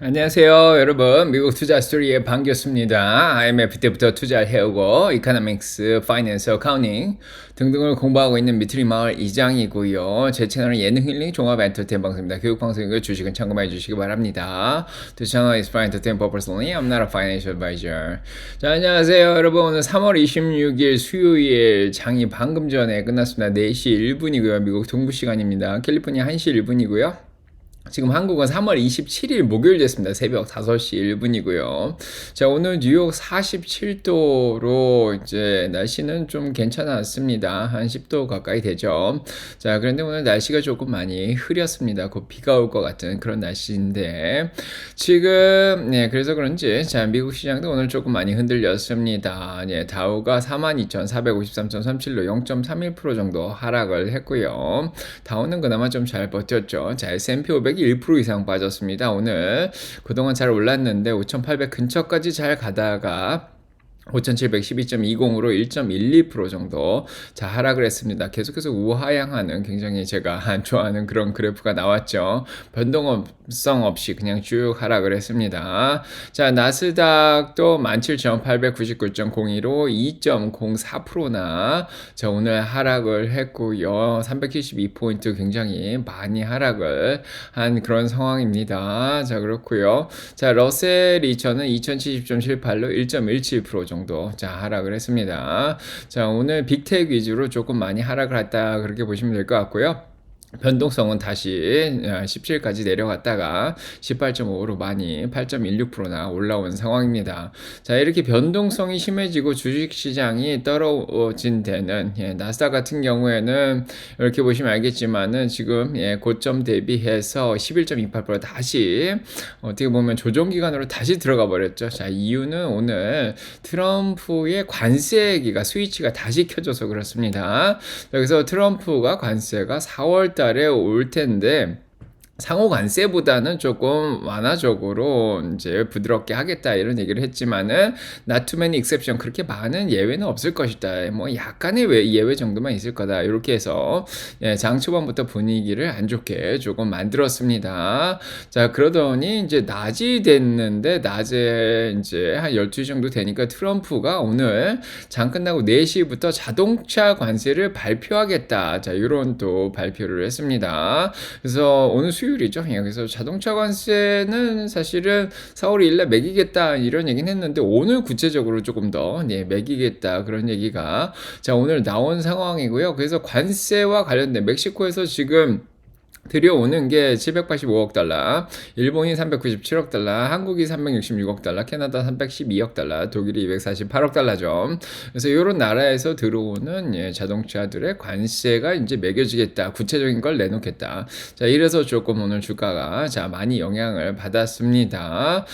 안녕하세요, 여러분. 미국 투자 스토리의 반갑습니다. IMF 때부터 투자를 해오고, 이코노믹스, 파이낸스, 어카운팅 등등을 공부하고 있는 미트리 마을 이장이고요. 제 채널은 예능 힐링 종합 엔터테인 방송입니다. 교육 방송이고 주식은 참고해 주시기 바랍니다. This channel is for entertainment purpose only. I'm not a financial advisor. 자, 안녕하세요, 여러분. 오늘 3월 26일 수요일 장이 방금 전에 끝났습니다. 4시 1분이고요. 미국 동부 시간입니다. 캘리포니아 1시 1분이고요. 지금 한국은 3월 27일 목요일 됐습니다. 새벽 5시 1분이고요. 자, 오늘 뉴욕 47도로 이제 날씨는 좀 괜찮았습니다. 한 10도 가까이 되죠. 자, 그런데 오늘 날씨가 조금 많이 흐렸습니다. 곧 비가 올 것 같은 그런 날씨인데 지금 그래서 그런지 자, 미국 시장도 오늘 조금 많이 흔들렸습니다. 다우가 42,453.37로 0.31% 정도 하락을 했고요. 다우는 그나마 좀 잘 버텼죠. 자, S&P 500이 1% 이상 빠졌습니다. 오늘 그동안 잘 올랐는데 5,800 근처까지 잘 가다가 5,712.20으로 1.12% 정도 자 하락을 했습니다. 계속해서 우하향하는 굉장히 제가 안 좋아하는 그런 그래프가 나왔죠. 변동성 없이 그냥 쭉 하락을 했습니다. 자, 나스닥도 17,899.02로 2.04%나 자 오늘 하락을 했고요. 372포인트 굉장히 많이 하락을 한 그런 상황입니다. 자, 그렇고요. 자, 러셀 2000은 2070.78로 1.17% 정도 자 하락을 했습니다. 자, 오늘 빅텍 위주로 조금 많이 하락을 했다 그렇게 보시면 될 것 같고요. 변동성은 다시 17까지 내려갔다가 18.5로 많이 8.16%나 올라온 상황입니다. 자, 이렇게 변동성이 심해지고 주식시장이 떨어진 데는 나스닥 같은 경우에는 이렇게 보시면 알겠지만은 지금 고점 대비해서 11.28% 다시 어떻게 보면 조정기간으로 다시 들어가 버렸죠. 자, 이유는 오늘 트럼프의 관세기가 스위치가 다시 켜져서 그렇습니다. 그래서 트럼프가 관세가 4월 달에 올 텐데 상호 관세보다는 조금 완화적으로 이제 부드럽게 하겠다 이런 얘기를 했지만은 not too many exception 그렇게 많은 예외는 없을 것이다. 뭐 약간의 예외 정도만 있을 거다. 이렇게 해서 장 초반부터 분위기를 안 좋게 조금 만들었습니다. 자, 그러더니 이제 낮이 됐는데 낮에 이제 한 12시 정도 되니까 트럼프가 오늘 장 끝나고 4시부터 자동차 관세를 발표하겠다. 자, 이런 또 발표를 했습니다. 그래서 오늘 수요일이죠. 그래서 자동차 관세는 사실은 4월 2일날 매기겠다 이런 얘기는 했는데 오늘 구체적으로 조금 더 매기겠다 그런 얘기가 자 오늘 나온 상황이고요. 그래서 관세와 관련된 멕시코에서 지금 들여오는 게 785억 달러, 일본이 397억 달러, 한국이 366억 달러, 캐나다 312억 달러, 독일이 248억 달러죠. 그래서 이런 나라에서 들어오는 자동차들의 관세가 이제 매겨지겠다. 구체적인 걸 내놓겠다. 자, 이래서 조금 오늘 주가가 자 많이 영향을 받았습니다.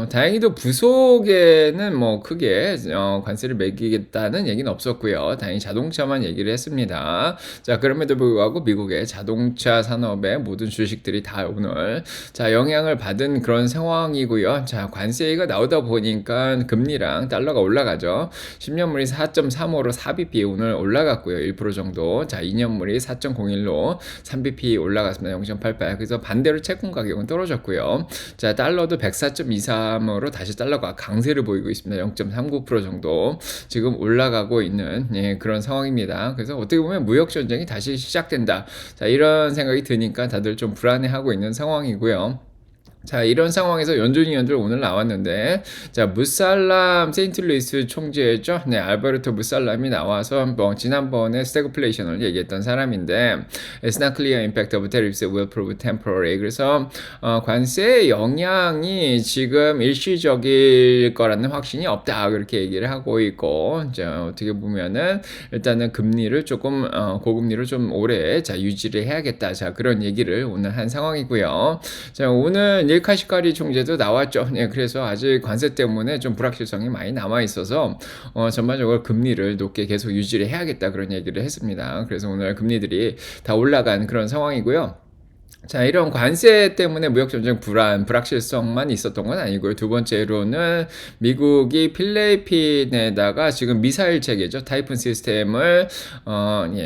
다행히도 부속에는 뭐 크게 관세를 매기겠다는 얘기는 없었고요. 다행히 자동차만 얘기를 했습니다. 자, 그럼에도 불구하고 미국의 자동차 산업의 모든 주식들이 다 오늘 자 영향을 받은 그런 상황이고요. 자, 관세가 나오다 보니까 금리랑 달러가 올라가죠. 10년물이 4.35로 4bp 오늘 올라갔고요. 1% 정도. 자, 2년물이 4.01로 3bp 올라갔습니다. 0.88. 그래서 반대로 채권 가격은 떨어졌고요. 자, 달러도 104.23으로 다시 달러가 강세를 보이고 있습니다. 0.39% 정도 지금 올라가고 있는 그런 상황입니다. 그래서 어떻게 보면 무역 전쟁이 다시 시작된다. 자, 이런 생각이 드니까 다들 좀 불안해하고 있는 상황이고요. 자, 이런 상황에서 연준이 의원들 오늘 나왔는데 자, 무살람 세인트루이스 총재죠. 알베르토 무살람이 나와서 지난번에 스태그플레이션을 얘기했던 사람인데 It's not clear impact of tariffs will prove temporary. 그래서 관세의 영향이 지금 일시적일 거라는 확신이 없다. 그렇게 얘기를 하고 있고 자, 어떻게 보면은 일단은 금리를 조금 고금리로 좀 오래 자 유지를 해야겠다. 자, 그런 얘기를 오늘 한 상황이고요. 자, 오늘 닐 카시카리 총재도 나왔죠. 그래서 아직 관세 때문에 좀 불확실성이 많이 남아 있어서 전반적으로 금리를 높게 계속 유지를 해야겠다 그런 얘기를 했습니다. 그래서 오늘 금리들이 다 올라간 그런 상황이고요. 자, 이런 관세 때문에 무역 전쟁 불확실성만 있었던 건 아니고요. 두 번째로는 미국이 필리핀에다가 지금 미사일 체계죠. 타이푼 시스템을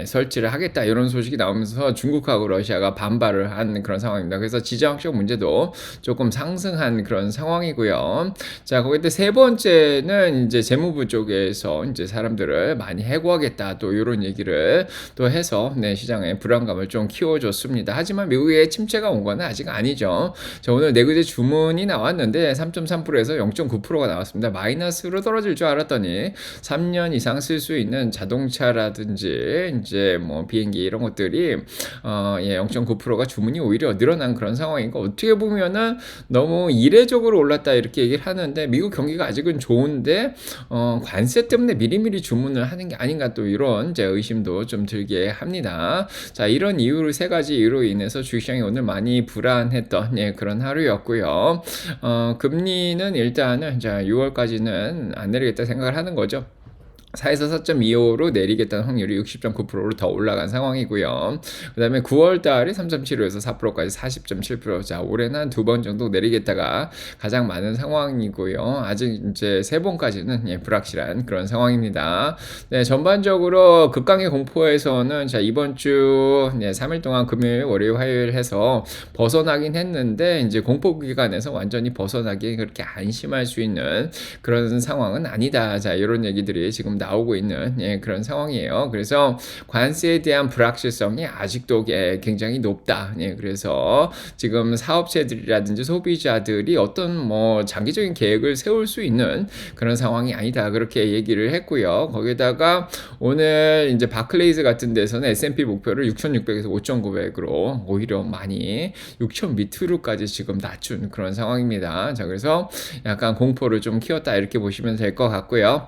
설치를 하겠다 이런 소식이 나오면서 중국하고 러시아가 반발을 한 그런 상황입니다. 그래서 지정학적 문제도 조금 상승한 그런 상황이고요. 자, 거기에 세 번째는 이제 재무부 쪽에서 이제 사람들을 많이 해고하겠다 또 이런 얘기를 또 해서 시장에 불안감을 좀 키워줬습니다. 하지만 미국의 침체가 온 건 아직 아니죠. 자, 오늘 내구재 주문이 나왔는데 3.3%에서 0.9%가 나왔습니다. 마이너스로 떨어질 줄 알았더니 3년 이상 쓸 수 있는 자동차라든지 이제 뭐 비행기 이런 것들이 0.9%가 주문이 오히려 늘어난 그런 상황이고, 어떻게 보면은 너무 이례적으로 올랐다 이렇게 얘기를 하는데 미국 경기가 아직은 좋은데 관세 때문에 미리미리 주문을 하는 게 아닌가 또 이런 제 의심도 좀 들게 합니다. 자, 이런 이유로 세 가지 이유로 인해서 주식시장이 오늘 많이 불안했던 그런 하루였고요. 금리는 일단은 자 6월까지는 안 내리겠다 생각을 하는 거죠. 4에서 4.25로 내리겠다는 확률이 60.9%로 더 올라간 상황이고요. 그 다음에 9월 달이 3.75에서 4%까지 40.7%. 자, 올해는 한 두 번 정도 내리겠다가 가장 많은 상황이고요. 아직 이제 세 번까지는 불확실한 그런 상황입니다. 네, 전반적으로 극강의 공포에서는 자, 이번 주 3일 동안 금요일, 월요일, 화요일 해서 벗어나긴 했는데 이제 공포 기간에서 완전히 벗어나기 그렇게 안심할 수 있는 그런 상황은 아니다. 자, 이런 얘기들이 지금 나오고 있는 그런 상황이에요. 그래서 관세에 대한 불확실성이 아직도 굉장히 높다. 그래서 지금 사업체들이라든지 소비자들이 어떤 뭐 장기적인 계획을 세울 수 있는 그런 상황이 아니다. 그렇게 얘기를 했고요. 거기다가 오늘 이제 바클레이즈 같은 데서는 S&P 목표를 6,600에서 5,900으로 오히려 많이 6,000 밑으로까지 지금 낮춘 그런 상황입니다. 자, 그래서 약간 공포를 좀 키웠다 이렇게 보시면 될 것 같고요.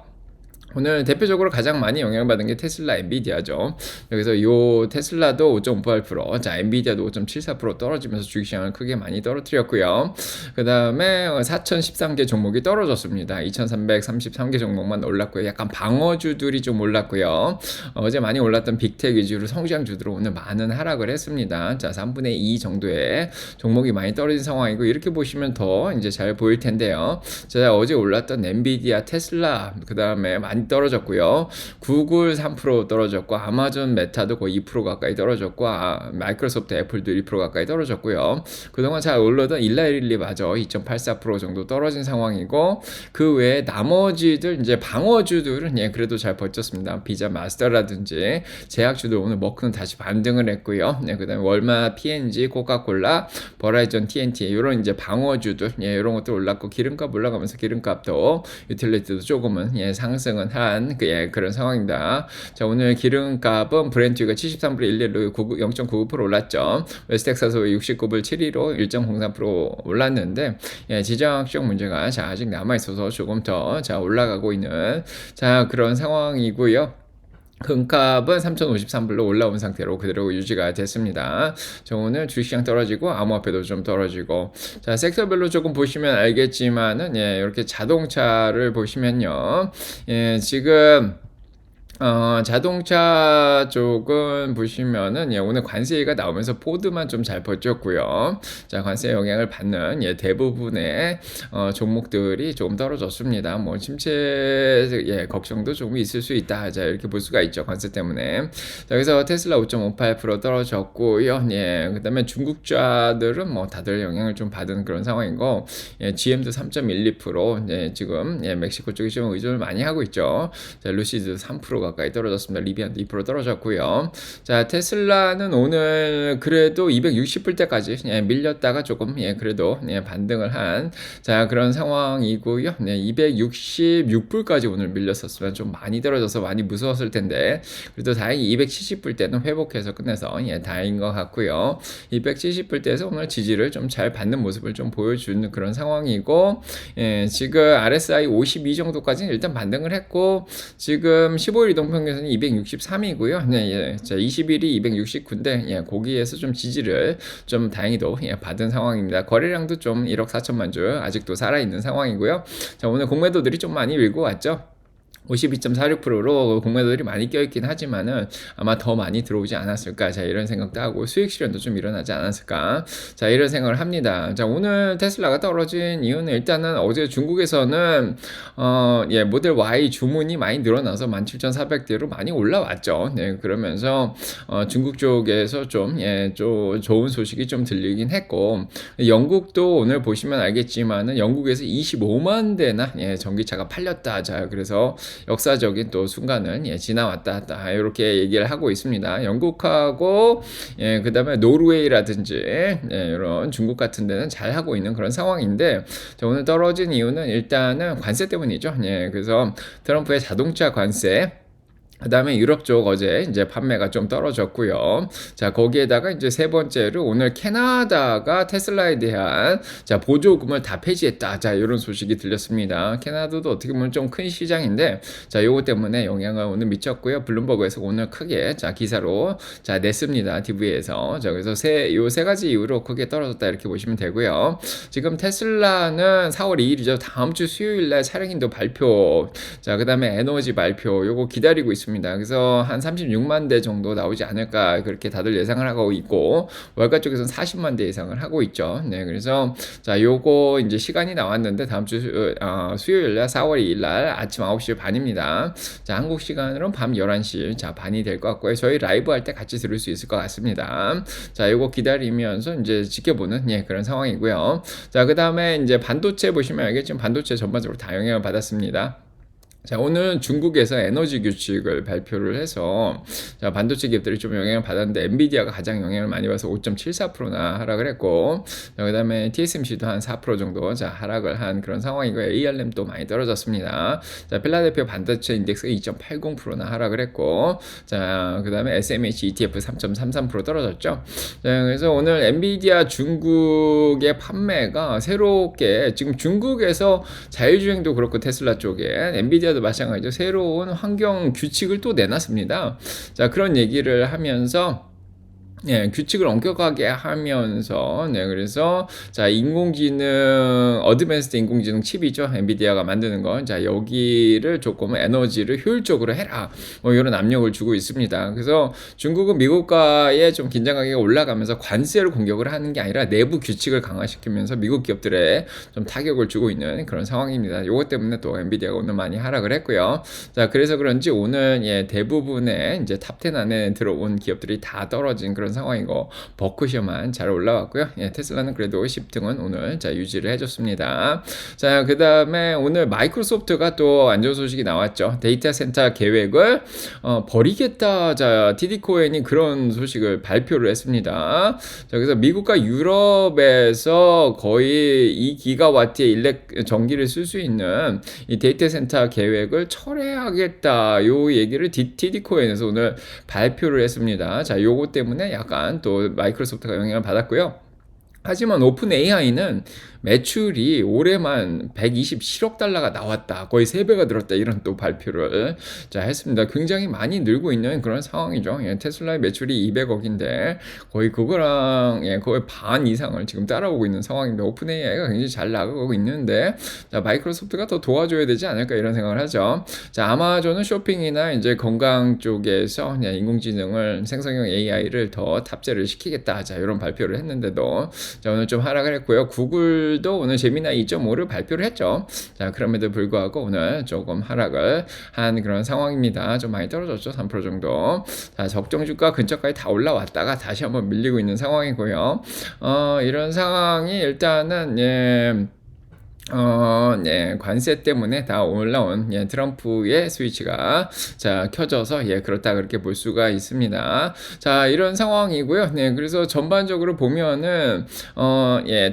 오늘 대표적으로 가장 많이 영향받은 게 테슬라, 엔비디아죠. 여기서 이 테슬라도 5.58%, 자 엔비디아도 5.74% 떨어지면서 주식시장을 크게 많이 떨어뜨렸고요. 그 다음에 4,013개 종목이 떨어졌습니다. 2,333개 종목만 올랐고요. 약간 방어주들이 좀 올랐고요. 어제 많이 올랐던 빅텍 위주로 성장주들은 오늘 많은 하락을 했습니다. 자, 3분의 2 정도의 종목이 많이 떨어진 상황이고, 이렇게 보시면 더 이제 잘 보일 텐데요. 자, 어제 올랐던 엔비디아, 테슬라, 그 다음에 많이 떨어졌고요. 구글 3% 떨어졌고, 아마존, 메타도 거의 2% 가까이 떨어졌고, 마이크로소프트, 애플도 1% 가까이 떨어졌고요. 그동안 잘 올라던 일라일리마저 2.84% 정도 떨어진 상황이고, 그 외에 나머지들 이제 방어주들은 그래도 잘 버텼습니다. 비자, 마스터라든지 제약주들 오늘 머크는 다시 반등을 했고요. 그다음에 월마, P&G, 코카콜라, 버라이전, TNT 이런 이제 방어주들 이런 것들 올랐고, 기름값 올라가면서 기름값도 유틸리티도 조금은 상승은 한 그런 상황입니다. 자, 오늘 기름값은 브렌트가 73불 11로 0.99% 올랐죠. 웨스텍사스 69불 7위로 1.03% 올랐는데 지정학적 문제가 자 아직 남아 있어서 조금 더 자 올라가고 있는 자 그런 상황이고요. 금값은 3,053불로 올라온 상태로 그대로 유지가 됐습니다. 자, 오늘 주식시장 떨어지고 암호화폐도 좀 떨어지고, 자 섹터별로 조금 보시면 알겠지만은 이렇게 자동차를 보시면요, 지금 자동차 쪽은 보시면은 오늘 관세가 나오면서 포드만 좀 잘 버텼고요. 자, 관세 영향을 받는 대부분의 종목들이 조금 떨어졌습니다. 뭐 침체 걱정도 조금 있을 수 있다. 자, 이렇게 볼 수가 있죠. 관세 때문에. 자, 그래서 테슬라 5.58% 떨어졌고요. 그다음에 중국자들은 뭐 다들 영향을 좀 받은 그런 상황이고, GM도 3.12%, 지금 멕시코 쪽이 좀 의존을 많이 하고 있죠. 자, 루시드 3% 가까이 떨어졌습니다. 리비안도 2% 떨어졌고요. 자, 테슬라는 오늘 그래도 260불 때까지 밀렸다가 조금 그래도 반등을 한 자 그런 상황이고요. 266불까지 오늘 밀렸었으면 좀 많이 떨어져서 많이 무서웠을 텐데, 그래도 다행히 270불 때는 회복해서 끝내서 다행인 것 같고요. 270불 때에서 오늘 지지를 좀 잘 받는 모습을 좀 보여주는 그런 상황이고, 지금 RSI 52 정도까지는 일단 반등을 했고, 지금 15일 이동평균선이 263이고요. 자, 20일이 269인데, 거기에서 좀 지지를 좀 다행히도 받은 상황입니다. 거래량도 좀 1억 4천만 주 아직도 살아있는 상황이고요. 자, 오늘 공매도들이 좀 많이 밀고 왔죠. 52.46%로 공매도들이 많이 껴있긴 하지만은 아마 더 많이 들어오지 않았을까. 자, 이런 생각도 하고 수익 실현도 좀 일어나지 않았을까. 자, 이런 생각을 합니다. 자, 오늘 테슬라가 떨어진 이유는 일단은 어제 중국에서는 모델 Y 주문이 많이 늘어나서 17,400대로 많이 올라왔죠. 네, 그러면서 중국 쪽에서 좀 좋은 소식이 좀 들리긴 했고, 영국도 오늘 보시면 알겠지만은 영국에서 25만 대나 전기차가 팔렸다. 자, 그래서 역사적인 또 순간을 지나왔다 이렇게 얘기를 하고 있습니다. 영국하고 그다음에 노르웨이라든지 이런 중국 같은 데는 잘 하고 있는 그런 상황인데, 자, 오늘 떨어진 이유는 일단은 관세 때문이죠. 그래서 트럼프의 자동차 관세, 그 다음에 유럽 쪽 어제 이제 판매가 좀 떨어졌고요. 자, 거기에다가 이제 세 번째로 오늘 캐나다가 테슬라에 대한 보조금을 다 폐지했다. 자, 이런 소식이 들렸습니다. 캐나다도 어떻게 보면 좀 큰 시장인데, 자, 요거 때문에 영향을 오늘 미쳤고요. 블룸버그에서 오늘 크게 기사로 냈습니다. TV에서. 자, 그래서 요 세 가지 이유로 크게 떨어졌다 이렇게 보시면 되고요. 지금 테슬라는 4월 2일이죠. 다음 주 수요일 날 차량인도 발표. 자, 그다음에 에너지 발표. 요거 기다리고 있습니다. 그래서 한 36만 대 정도 나오지 않을까 그렇게 다들 예상을 하고 있고, 월가 쪽에서는 40만 대 예상을 하고 있죠. 네, 그래서 자, 요거 이제 시간이 나왔는데 다음 주 수요일 날 4월 2일 날 아침 9시 반입니다. 자, 한국 시간으로는 밤 11시 반이 될 것 같고요. 저희 라이브 할 때 같이 들을 수 있을 것 같습니다. 자, 요거 기다리면서 이제 지켜보는 그런 상황이고요. 자, 그다음에 이제 반도체 보시면 알겠지만 반도체 전반적으로 다 영향을 받았습니다. 자, 오늘 중국에서 에너지 규칙을 발표를 해서 자, 반도체 기업들이 좀 영향을 받았는데 엔비디아가 가장 영향을 많이 받아서 5.74%나 하락을 했고, 자, 그다음에 TSMC도 한 4% 정도 하락을 한 그런 상황이고, ARM도 많이 떨어졌습니다. 자, 필라델피아 반도체 인덱스가 2.80%나 하락을 했고, 자, 그다음에 SMH ETF 3.33% 떨어졌죠. 자, 그래서 오늘 엔비디아 중국의 판매가 새롭게 지금 중국에서 자율주행도 그렇고 테슬라 쪽에 엔비디아 도 마찬가지죠. 새로운 환경 규칙을 또 내놨습니다. 자, 그런 얘기를 하면서 규칙을 엄격하게 하면서, 그래서, 자, 인공지능, 어드밴스드 인공지능 칩이죠. 엔비디아가 만드는 건. 자, 여기를 조금 에너지를 효율적으로 해라. 이런 압력을 주고 있습니다. 그래서 중국은 미국과의 좀 긴장하게 올라가면서 관세를 공격을 하는 게 아니라 내부 규칙을 강화시키면서 미국 기업들에 좀 타격을 주고 있는 그런 상황입니다. 요것 때문에 또 엔비디아가 오늘 많이 하락을 했고요. 자, 그래서 그런지 오늘 대부분의 이제 탑10 안에 들어온 기업들이 다 떨어진 그런 상황이고, 버크셔만 잘 올라왔고요. 테슬라는 그래도 10등은 오늘 유지를 해줬습니다. 자, 그 다음에 오늘 마이크로소프트가 또 안 좋은 소식이 나왔죠. 데이터 센터 계획을 버리겠다. 자, TD 코엔이 그런 소식을 발표를 했습니다. 자, 그래서 미국과 유럽에서 거의 2기가와트의 전기를 쓸 수 있는 이 데이터 센터 계획을 철회하겠다. 요 얘기를 TD 코엔에서 오늘 발표를 했습니다. 자, 요거 때문에 약간 또 마이크로소프트가 영향을 받았고요. 하지만 오픈 AI는 매출이 올해만 127억 달러가 나왔다. 거의 3배가 늘었다. 이런 또 발표를 했습니다. 굉장히 많이 늘고 있는 그런 상황이죠. 테슬라의 매출이 200억인데 거의 그거랑 거의 반 이상을 지금 따라오고 있는 상황인데, 오픈 AI가 굉장히 잘 나가고 있는데, 자, 마이크로소프트가 더 도와줘야 되지 않을까 이런 생각을 하죠. 자, 아마존은 쇼핑이나 이제 건강 쪽에서 인공지능을 생성형 AI를 더 탑재를 시키겠다. 자, 이런 발표를 했는데도 자, 오늘 좀 하락을 했고요. 구글도 오늘 제미나이 2.5를 발표를 했죠. 자, 그럼에도 불구하고 오늘 조금 하락을 한 그런 상황입니다. 좀 많이 떨어졌죠. 3% 정도. 자, 적정주가 근처까지 다 올라왔다가 다시 한번 밀리고 있는 상황이고요. 이런 상황이 일단은 관세 때문에 다 올라온 트럼프의 스위치가 켜져서 그렇다 그렇게 볼 수가 있습니다. 자, 이런 상황이고요. 그래서 전반적으로 보면은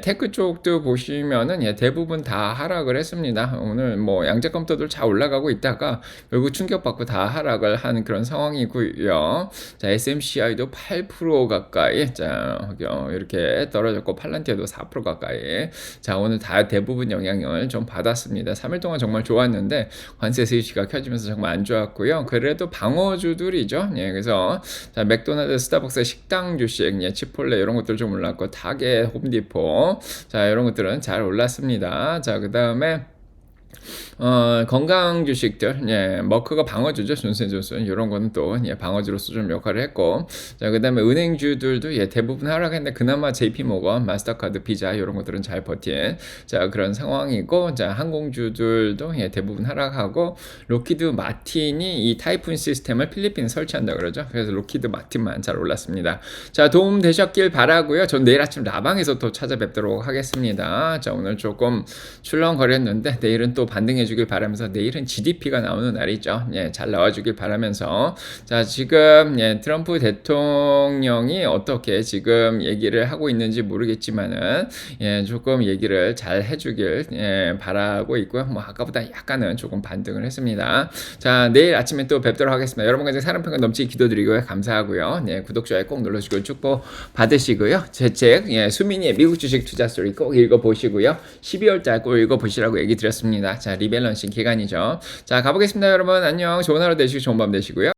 테크 쪽도 보시면은 대부분 다 하락을 했습니다. 오늘 뭐 양자 컴퓨터들 잘 올라가고 있다가 결국 충격받고 다 하락을 하는 그런 상황이고요. 자, SMCI도 8% 가까이 이렇게 떨어졌고, 팔란티아도 4% 가까이. 자, 오늘 다 대부분 영향을 좀 받았습니다. 3일 동안 정말 좋았는데 관세 스위치가 켜지면서 정말 안 좋았고요. 그래도 방어주들이죠. 그래서 자, 맥도날드, 스타벅스, 식당 주식, 치폴레 이런 것들 좀 올랐고, 타겟, 홈디포, 자, 이런 것들은 잘 올랐습니다. 자, 그 다음에 건강 주식들, 예, 머크가 방어주죠. 존슨앤존슨. 요런 거는 또, 예, 방어주로서 좀 역할을 했고. 자, 그다음에 은행주들도, 예, 대부분 하락했는데, 그나마 JP모건, 마스터카드, 비자, 요런 것들은 잘 버틴, 자, 그런 상황이고, 자, 항공주들도, 예, 대부분 하락하고, 로키드 마틴이 이 타이푼 시스템을 필리핀에 설치한다 그러죠. 그래서 로키드 마틴만 잘 올랐습니다. 자, 도움 되셨길 바라고요. 전 내일 아침 라방에서 또 찾아뵙도록 하겠습니다. 자, 오늘 조금 출렁거렸는데, 내일은 또 반등해 주길 바라면서, 내일은 GDP가 나오는 날이죠. 예, 잘 나와 주길 바라면서, 자, 지금, 예, 트럼프 대통령이 어떻게 지금 얘기를 하고 있는지 모르겠지만은, 예, 조금 얘기를 잘 해주길, 예, 바라고 있고요. 뭐 아까보다 약간은 조금 반등을 했습니다. 자, 내일 아침에 또 뵙도록 하겠습니다. 여러분까지 사랑 평가 넘치게 기도드리고요. 감사하고요. 네, 구독 좋아요 꼭 눌러주시고 축복 받으시고요. 제 책, 예, 수민이의 미국 주식 투자 스토리 꼭 읽어보시고요. 12월 달 꼭 읽어보시라고 얘기 드렸습니다. 자, 리밸런싱 기간이죠. 자, 가보겠습니다. 여러분 안녕. 좋은 하루 되시고 좋은 밤 되시고요.